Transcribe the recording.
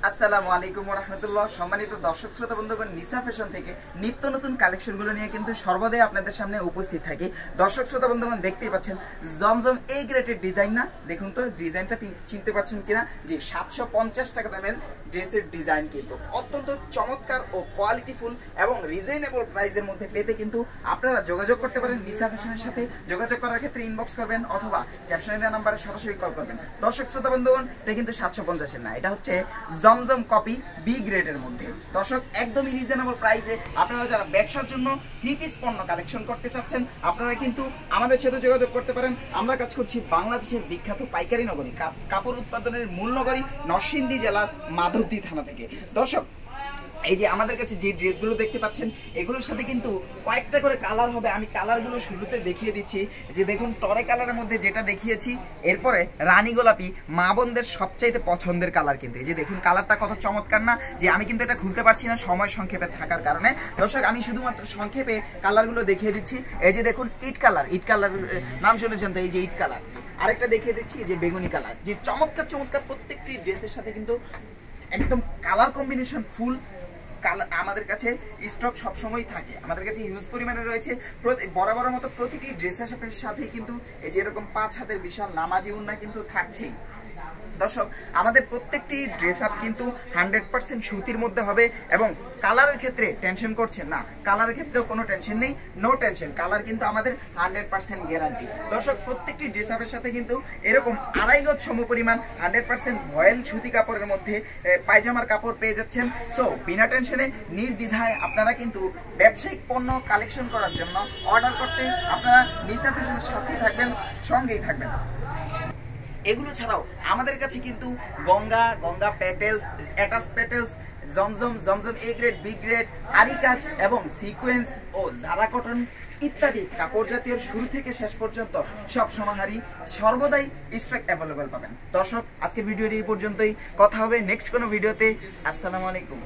আসসালামু আলাইকুম ওয়া রাহমাতুল্লাহ। সম্মানিত দর্শক শ্রোতা বন্ধুগণ, নিসা ফ্যাশন থেকে নিত্য নতুন কালেকশনগুলো নিয়ে কিন্তু সর্বদাই আপনাদের সামনে উপস্থিত থাকি। দর্শক শ্রোতা বন্ধুগণ, দেখতেই পাচ্ছেন জমজম এই গ্রেডের ডিজাইন না, দেখুন তো ডিজাইনটা চিনতে পারছেন কিনা। যে 750 টাকা দামের ড্রেসের ডিজাইন কিন্তু অত্যন্ত চমৎকার ও কোয়ালিটিফুল এবং রিজনেবল প্রাইসের মধ্যে পেতে কিন্তু আপনারা যোগাযোগ করতে পারেন নিসা ফ্যাশনের সাথে। যোগাযোগ করার ক্ষেত্রে ইনবক্স করবেন অথবা ক্যাপশনে দেওয়া নাম্বারে সরাসরি কল করবেন। দর্শক শ্রোতা বন্ধুগণ, এটা কিন্তু 750-এর না, এটা হচ্ছে জমজম কপি বি গ্রেডের মধ্যে। দর্শক, একদমই রিজনেবল প্রাইসে আপনারা যারা ব্যবসার জন্য থ্রি পিস পণ্য কালেকশন করতে চাচ্ছেন, আপনারা কিন্তু আমাদের সাথে যোগাযোগ করতে পারেন। আমরা কাজ করছি বাংলাদেশের বিখ্যাত পাইকারি নগরী, কাপড় উৎপাদনের মূল নগরী নরসিংদী জেলার মাধবদী থানা থেকে। দর্শক, এই যে আমাদের কাছে যে ড্রেসগুলো দেখতে পাচ্ছেন, এগুলোর সাথে কিন্তু কয়েকটা করে কালার হবে। আমি কালারগুলো শুরুতে দেখিয়ে দিচ্ছি। যে দেখুন, টরে কালারের মধ্যে যেটা দেখিয়েছি, এরপরে রানী গোলাপি, মা বোনদের সবচাইতে পছন্দের কালার কিন্তু। এই যে দেখুন কালারটা কত চমৎকার না, যে আমি কিন্তু এটা খুলতে পারছি না সময় সংক্ষেপে থাকার কারণে। দর্শক, আমি শুধুমাত্র সংক্ষেপে কালারগুলো দেখিয়ে দিচ্ছি। এই যে দেখুন ইট কালার, ইট কালার নাম শুনেছেন তো, এই যে ইট কালার। আরেকটা দেখিয়ে দিচ্ছি যে বেগুনি কালার। যে চমৎকার চমৎকার প্রত্যেকটি ড্রেসের সাথে কিন্তু একদম কালার কম্বিনেশন ফুল আমাদের কাছে স্টক সবসময় থাকে। আমাদের কাছে হিউজ পরিমাণে রয়েছে। বরাবরের মতো প্রতিটি ড্রেসের সাথেই কিন্তু এই যে এরকম 5 হাতের বিশাল নামাজি উন্না কিন্তু থাকছেই। দর্শক, আমাদের প্রত্যেকটি ড্রেস আপ কিন্তু 100% সুতির মধ্যে হবে এবং কালারের ক্ষেত্রে টেনশন করছেন না, কালারের ক্ষেত্রেও কোনো টেনশন নেই, নো টেনশন। কালার কিন্তু আমাদের 100% গ্যারান্টি। দর্শক, প্রত্যেকটি ড্রেস আপের সাথে কিন্তু এরকম 2.5 গজ সমপরিমাণ 100% ভয়েল সুতি কাপড়ের মধ্যে পায়জামার কাপড় পেয়ে যাচ্ছেন। সো বিনা টেনশনে নির্দ্বিধায় আপনারা কিন্তু ব্যবসায়িক পণ্য কালেকশন করার জন্য অর্ডার করতে আপনারা নিসা ফ্যাশনের সাথেই থাকবেন, সঙ্গেই থাকবেন। এগুলো ছাড়াও আমাদের কাছে কিন্তু গঙ্গা প্যাটেলস, অ্যাটাচ প্যাটেলস, জমজম এ গ্রেড, বি গ্রেড, আরি কাজ এবং সিকোয়েন্স ও জারা কটন ইত্যাদি কাপড় জাতীয় শুরু থেকে শেষ পর্যন্ত সব সমাহারি সর্বদাই স্টক অ্যাভেলেবল পাবেন। দর্শক, আজকের ভিডিওটি এই পর্যন্তই। কথা হবে নেক্সট কোনো ভিডিওতে। আসসালামু আলাইকুম।